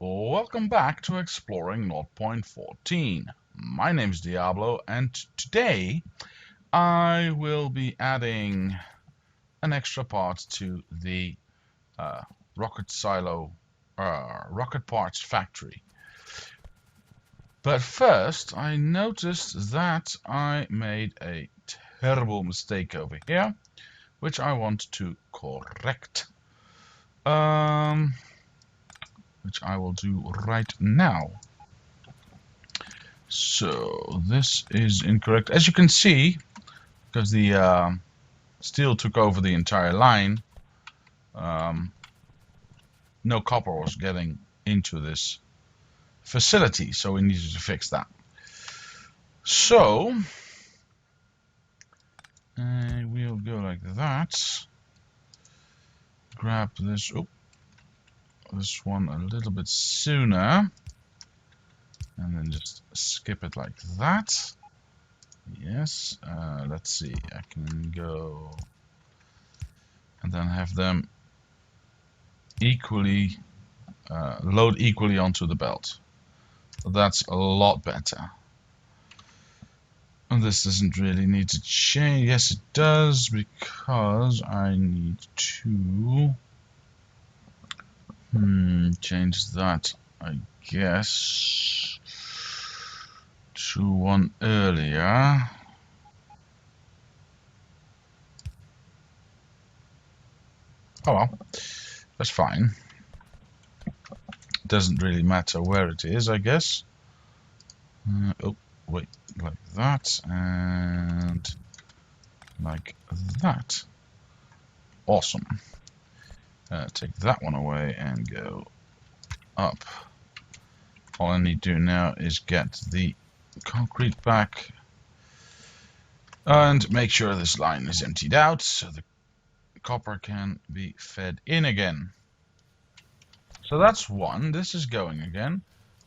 Welcome back to Exploring 0.14. My name's Diablo, and today I will be adding an extra part to the uh, rocket silo, rocket parts factory. But first, I noticed that I made a terrible mistake over here, which I want to correct. Which I will do right now. So this is incorrect. As you can see, because the steel took over the entire line, no copper was getting into this facility, so we needed to fix that. So we'll go like that. Grab this. Oh, this one a little bit sooner, and then just skip it like that. Yes. Let's see. I can go and then have them equally load equally onto the belt. So that's a lot better. And this doesn't really need to change. Yes, it does, because I need to change that, I guess, to one earlier. Oh well, that's fine. Doesn't really matter where it is, I guess. Oh, wait, like that and like that. Awesome. Take that one away and go up. All I need to do now is get the concrete back and make sure this line is emptied out so the copper can be fed in again. So that's one. This is going again.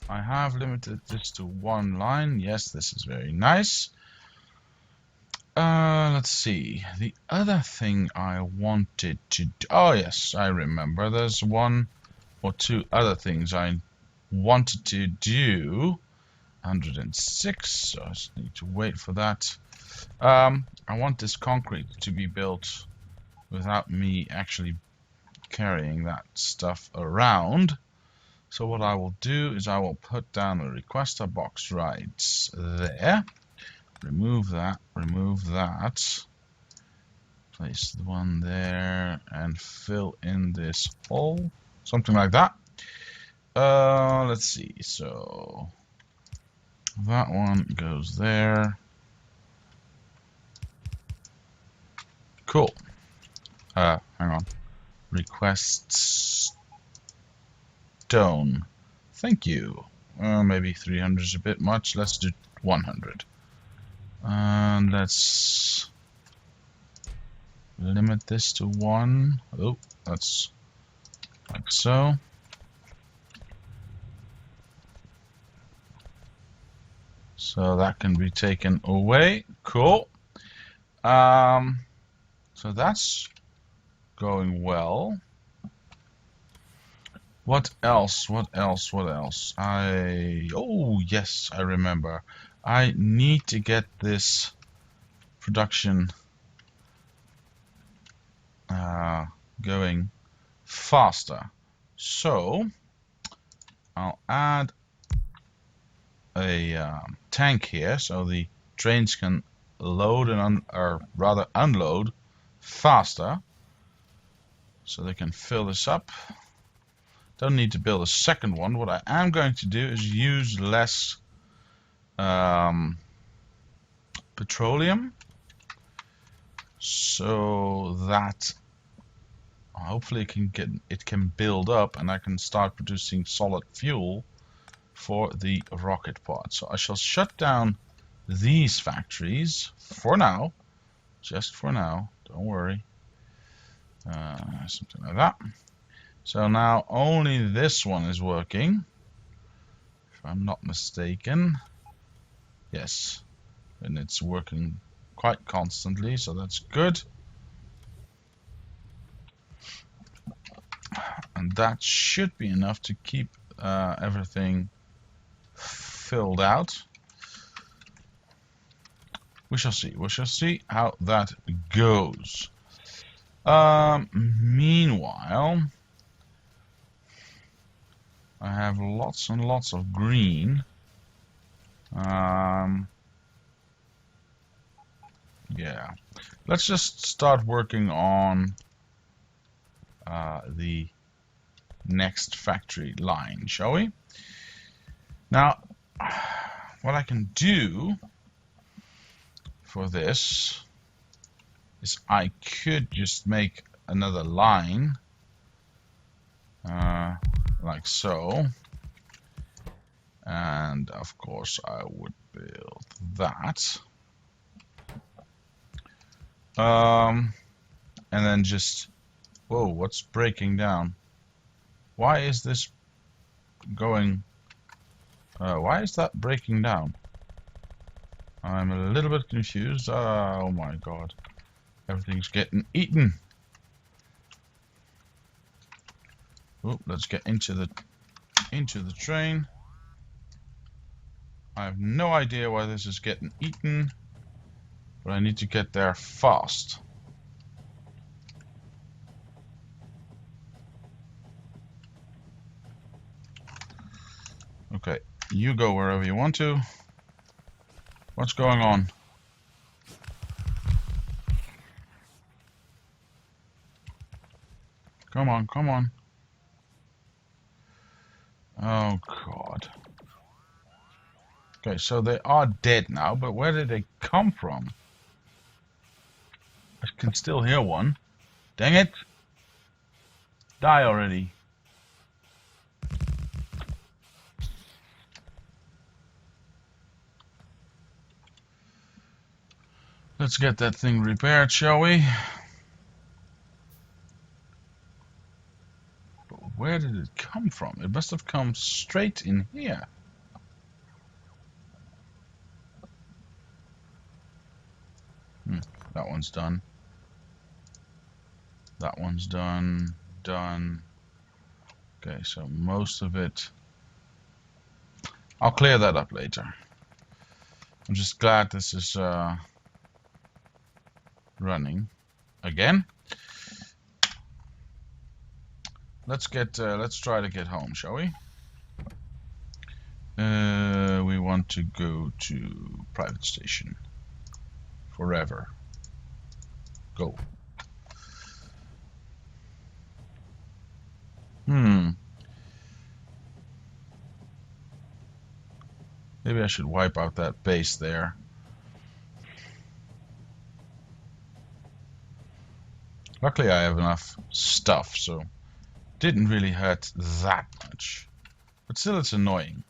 I have limited this to one line. Yes, this is very nice. Let's see. The other thing I wanted to do. Oh, yes, I remember. There's one or two other things I wanted to do. 106, so I just need to wait for that. I want this concrete to be built without me actually carrying that stuff around. So what I will do is I will put down a requester box right there. Remove that, place the one there and fill in this hole, something like that. Let's see, so that one goes there. Cool. Hang on. Request stone. Thank you. Maybe 300 is a bit much. Let's do 100. And let's limit this to 1. Oh, that's like so. So that can be taken away. Cool. So that's going well. What else? Oh yes, I remember. I need to get this production going faster. So I'll add a tank here so the trains can load and rather unload faster, so they can fill this up. Don't need to build a second one. What I am going to do is use less petroleum, so that hopefully it can build up and I can start producing solid fuel for the rocket pod. So I shall shut down these factories for now, just for now. Don't worry. Something like that. So now only this one is working, if I'm not mistaken. Yes, and it's working quite constantly, so that's good. And that should be enough to keep everything filled out. We shall see. We shall see how that goes. Meanwhile, I have lots and lots of green. Yeah. Let's just start working on the next factory line, shall we? Now, what I can do for this is I could just make another line like so, and of course I would build that, and then just, whoa, what's breaking down? Why is this going, why is that breaking down? I'm a little bit confused. Oh my god, everything's getting eaten. Oh, let's get into the train. I have no idea why this is getting eaten, but I need to get there fast. Okay, you go wherever you want to. What's going on? Come on, come on. Oh god. Okay, so they are dead now, but where did they come from? I can still hear one. Dang it! Die already. Let's get that thing repaired, shall we? But where did it come from? It must have come straight in here. That one's done. That one's done. Done. Okay, so most of it. I'll clear that up later. I'm just glad this is running again. Let's try to get home, shall we? We want to go to private station. Forever. Go. Maybe I should wipe out that base there. Luckily I have enough stuff, so didn't really hurt that much. But still it's annoying.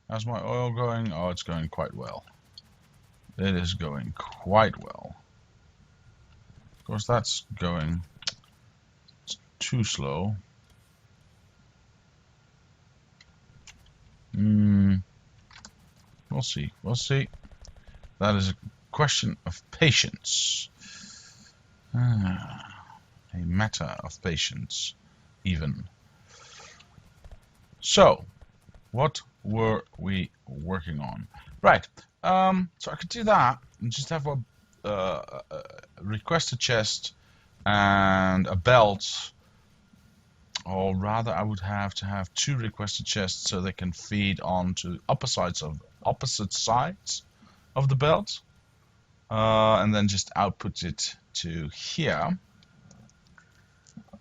How's my oil going? Oh, it's going quite well. It is going quite well. Of course that's going too slow. We'll see. We'll see. That is a question of patience. A matter of patience, even. So, what were we working on? Right. So I could do that and just have a request a chest and a belt. Or rather, I would have to have two requested chests so they can feed onto opposite sides of the belt, and then just output it to here.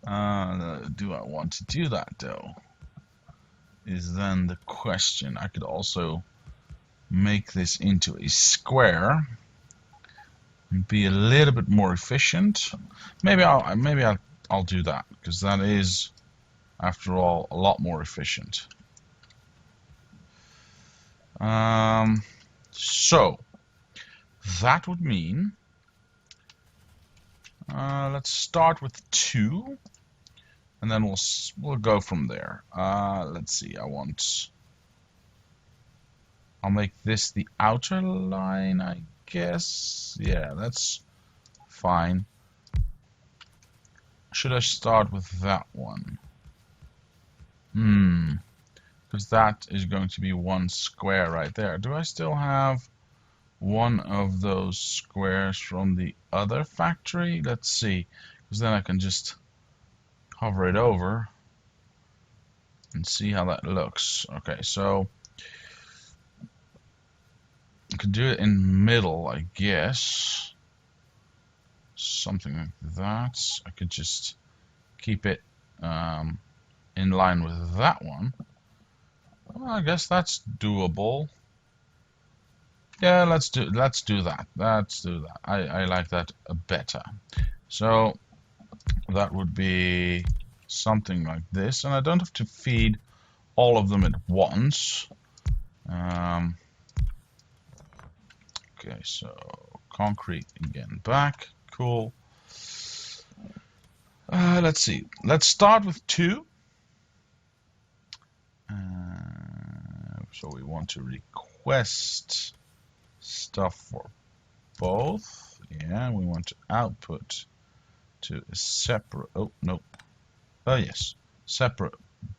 Do I want to do that though? Is then the question. I could also make this into a square and be a little bit more efficient. Maybe I'll do that, because that is, after all, a lot more efficient. So that would mean let's start with 2, and then we'll go from there. Let's see. I'll make this the outer line, I guess. Yeah, that's fine. Should I start with that one? because that is going to be one square right there. Do I still have one of those squares from the other factory? Let's see, because then I can just hover it over and see how that looks. Okay, so I could do it in middle, I guess. Something like that. I could just keep it in line with that one. Well, I guess that's doable. Yeah, let's do that. Let's do that. I like that better. So that would be something like this, and I don't have to feed all of them at once. Okay, so concrete again back. Cool. Let's see. Let's start with 2. So we want to request stuff for both. Yeah, we want to output to a separate. Oh, no. Oh, yes. Separate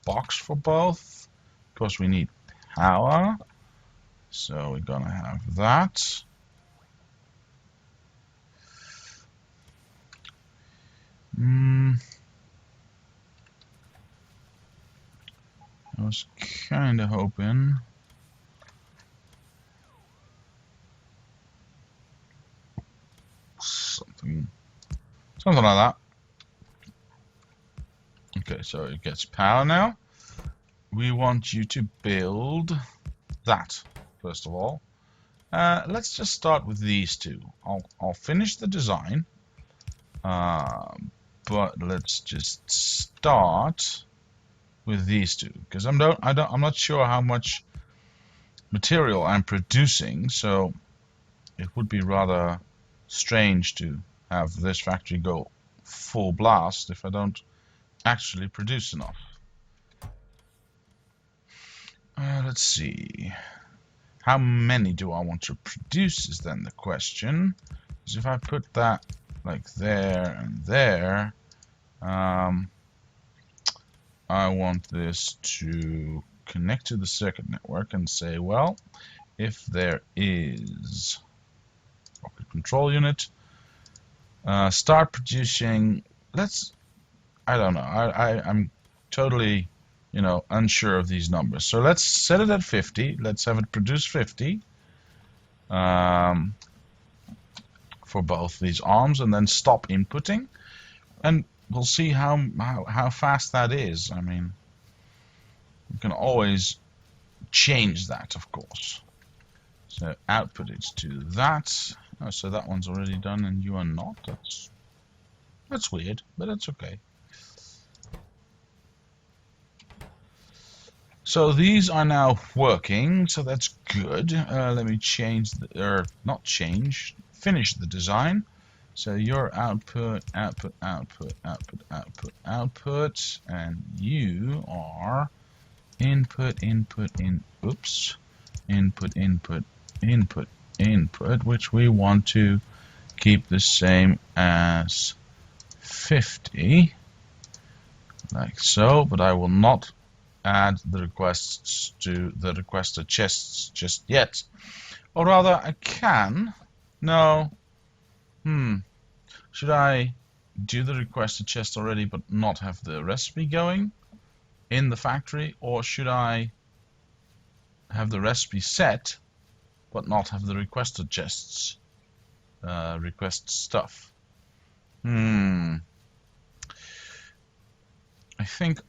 box for both. Of course, we need power. So we're going to have that. I was kind of hoping something like that. Okay, so it gets power now. We want you to build that first of all. Let's just start with these 2. I'll finish the design, but let's just start with these 2 because I'm not sure how much material I'm producing, so it would be rather strange to have this factory go full blast if I don't actually produce enough. Let's see. How many do I want to produce is then the question. Because if I put that like there and there, I want this to connect to the circuit network and say, well, if there is rocket control unit, start producing. I don't know. I'm totally, unsure of these numbers. So let's set it at 50. Let's have it produce 50 for both these arms, and then stop inputting. And we'll see how fast that is. I mean, we can always change that, of course. So output it to that. Oh, so that one's already done, and you are not. That's weird, but it's okay. So these are now working, so that's good. Let me change, finish the design. So your output, output, and you are input, which we want to keep the same as 50, like so, but I will not add the requests to the requested chests just yet. Or rather, I can. No. Should I do the requested chest already but not have the recipe going in the factory? Or should I have the recipe set but not have the requested chests? Request stuff. I think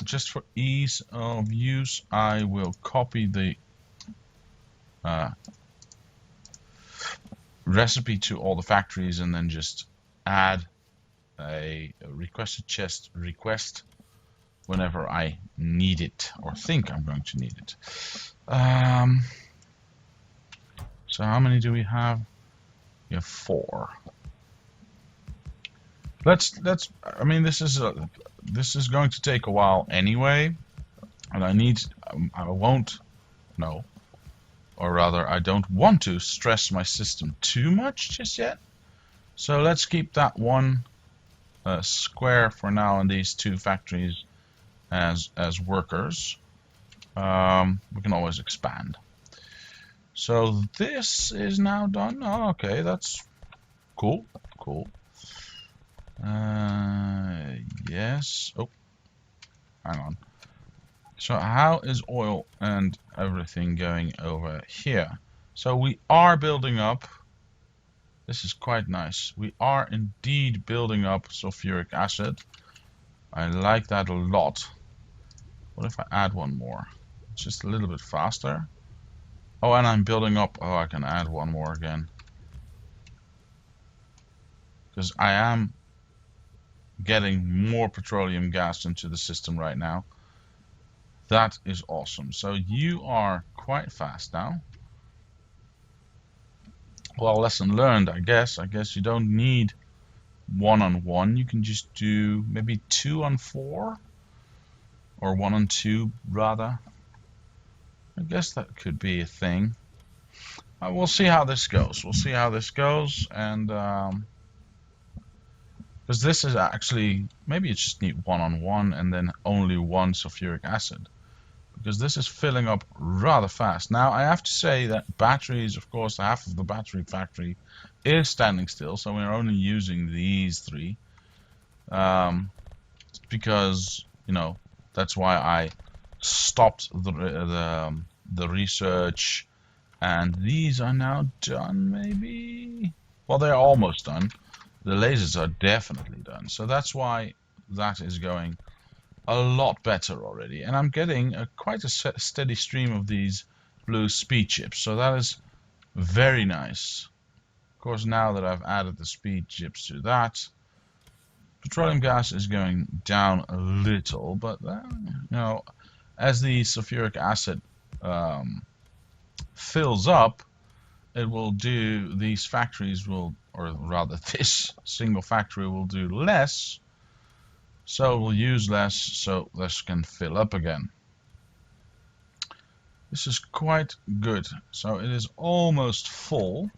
just for ease of use, I will copy the recipe to all the factories and then just add a requested chest request whenever I need it or think I'm going to need it. So how many do we have? We have 4. I mean, this is going to take a while anyway, and I won't know, or rather I don't want to stress my system too much just yet. So let's keep that one square for now in these 2 factories as workers. We can always expand. So this is now done. Oh, okay, that's cool. Cool. Yes. Oh, hang on. So how is oil and everything going over here? So we are building up. This is quite nice. We are indeed building up sulfuric acid. I like that a lot. What if I add one more? Just a little bit faster. Oh, and I'm building up. Oh, I can add one more again. Because I am getting more petroleum gas into the system right now. That is awesome. So you are quite fast now. Well, lesson learned, I guess. I guess you don't need 1-on-1. You can just do maybe 2-on-4. Or 1-on-2, rather. I guess that could be a thing. We'll see how this goes. We'll see how this goes. And because this is actually, maybe you just need 1-on-1 and then only one sulfuric acid. Because this is filling up rather fast. Now, I have to say that batteries, of course, half of the battery factory is standing still. So we're only using these 3. Because, you know, that's why I stopped the research. And these are now done, maybe? Well, they're almost done. The lasers are definitely done. So that's why that is going a lot better already. And I'm getting quite a steady stream of these blue speed chips. So that is very nice. Of course, now that I've added the speed chips to that, petroleum gas is going down a little. But, you know, as the sulfuric acid fills up, it will do, these factories will, or rather this single factory will do less, so we'll use less, so this can fill up again. This is quite good. So it is almost full.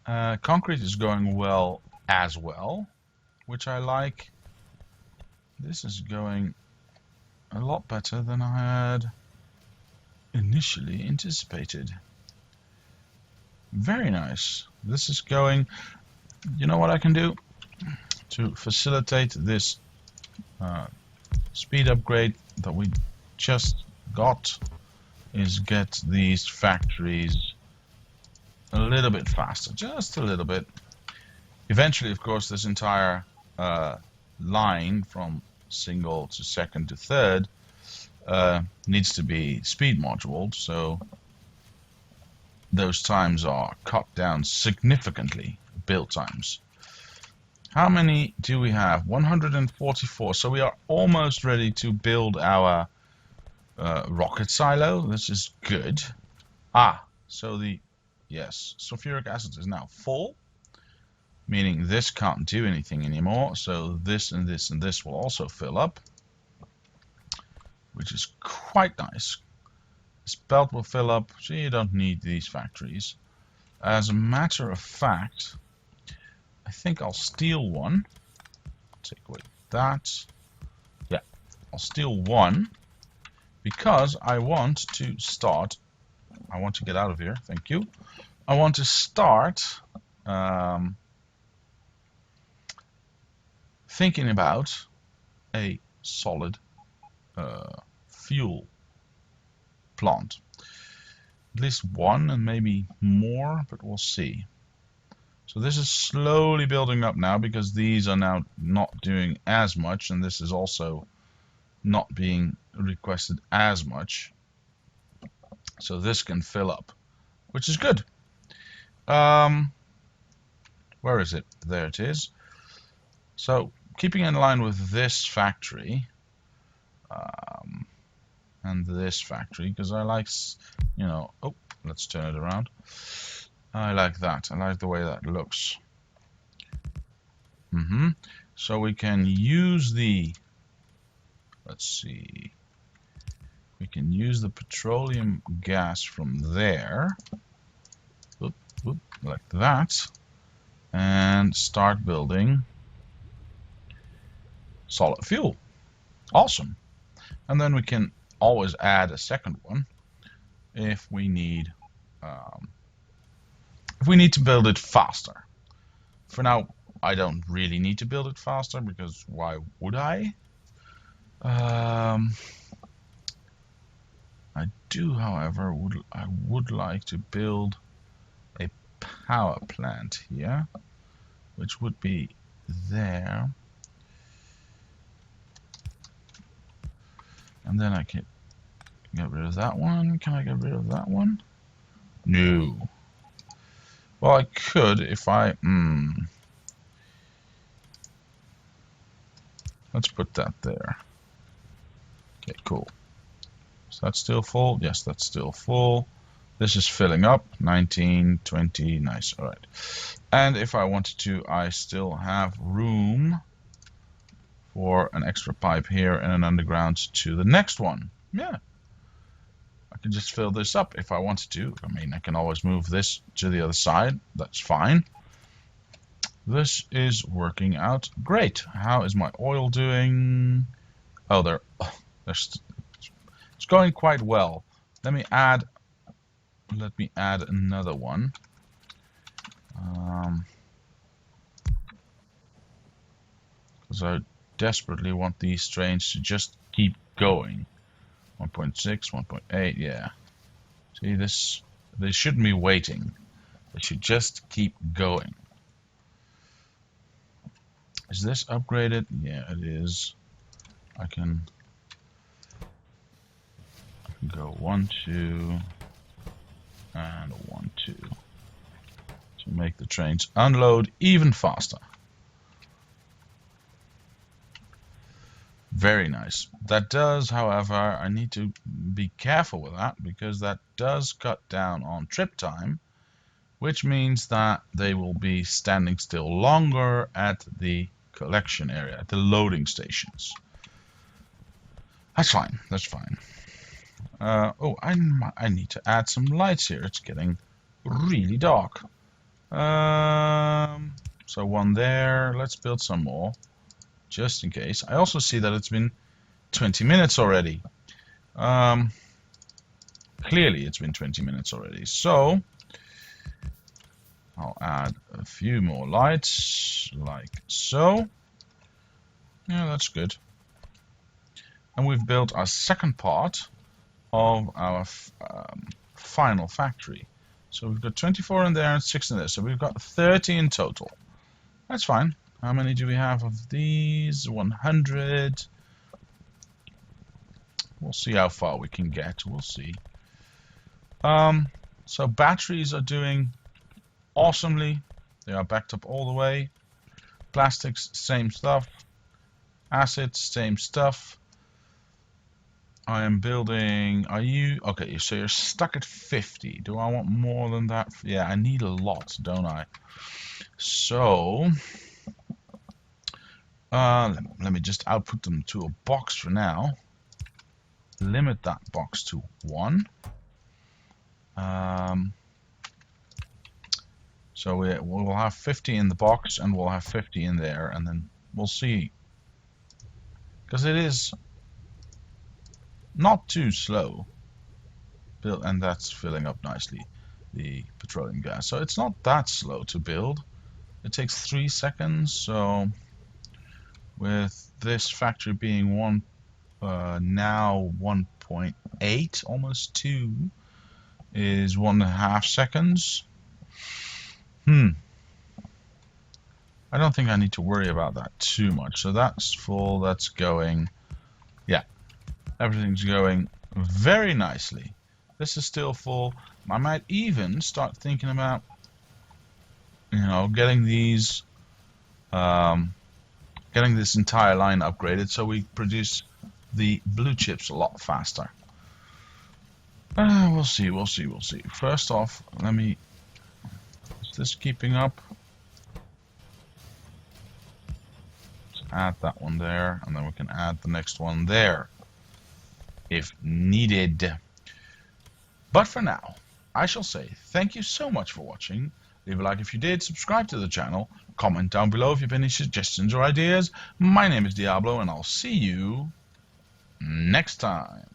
Concrete is going well as well, which I like. This is going a lot better than I had initially anticipated. Very nice. This is going, you know what I can do to facilitate this speed upgrade that we just got is get these factories a little bit faster, just a little bit. Eventually, of course, this entire line from single to second to third needs to be speed moduled, so those times are cut down significantly, build times. How many do we have? 144. So we are almost ready to build our rocket silo. This is good. So yes, sulfuric acid is now full, meaning this can't do anything anymore. So this and this and this will also fill up, which is quite nice. This belt will fill up, so you don't need these factories. As a matter of fact, I think I'll steal one. Take away that. Yeah, I'll steal one because I want to start. I want to get out of here. Thank you. I want to start thinking about a solid fuel plant. At least one and maybe more, but we'll see. So this is slowly building up now because these are now not doing as much, and this is also not being requested as much. So this can fill up, which is good. Where is it? There it is. So keeping in line with this factory and this factory, because I like, you know, oh, let's turn it around. I like that. I like the way that looks. So we can use the, let's see, we can use the petroleum gas from there, like that, and start building solid fuel. Awesome. And then we can always add a second one if we need to build it faster. For now, I don't really need to build it faster because why would I? I do, however, would like to build a power plant here, which would be there, and then I can get rid of that one. Can I get rid of that one? No. Well, I could if I. Let's put that there. Okay, cool. Is that still full? Yes, that's still full. This is filling up. 19, 20, nice. All right. And if I wanted to, I still have room for an extra pipe here and an underground to the next one. Yeah. I can just fill this up if I wanted to. I mean, I can always move this to the other side. That's fine. This is working out great. How is my oil doing? Oh, it's going quite well. Let me add another one. Because I desperately want these trains to just keep going. 1.6, 1.8, yeah. See this? They shouldn't be waiting. They should just keep going. Is this upgraded? Yeah, it is. I can go 1, 2, and 1, 2 to make the trains unload even faster. Very nice. That does, however, I need to be careful with that because that does cut down on trip time, which means that they will be standing still longer at the collection area, at the loading stations. That's fine. That's fine. Oh, I need to add some lights here. It's getting really dark. So one there. Let's build some more, just in case. I also see that it's been 20 minutes already. Clearly, it's been 20 minutes already. So I'll add a few more lights, like so. Yeah, that's good. And we've built our second part of our final factory. So we've got 24 in there and 6 in there. So we've got 30 in total. That's fine. How many do we have of these? 100. We'll see how far we can get. We'll see. So batteries are doing awesomely. They are backed up all the way. Plastics, same stuff. Acids, same stuff. I am building. Are you okay? So you're stuck at 50. Do I want more than that? Yeah, I need a lot, don't I? So let me just output them to a box for now. Limit that box to 1. So we'll have 50 in the box and we'll have 50 in there, and then we'll see. Because it is not too slow. And that's filling up nicely, the petroleum gas. So it's not that slow to build. It takes 3 seconds. So with this factory being now 1.8, almost 2, is 1.5 seconds. I don't think I need to worry about that too much. So that's full, that's going. Yeah, everything's going very nicely. This is still full. I might even start thinking about, getting these, getting this entire line upgraded so we produce the blue chips a lot faster. We'll see. First off, is this keeping up? Let's add that one there, and then we can add the next one there, if needed. But for now, I shall say thank you so much for watching. Leave a like if you did, subscribe to the channel, comment down below if you have any suggestions or ideas. My name is Diablo, and I'll see you next time.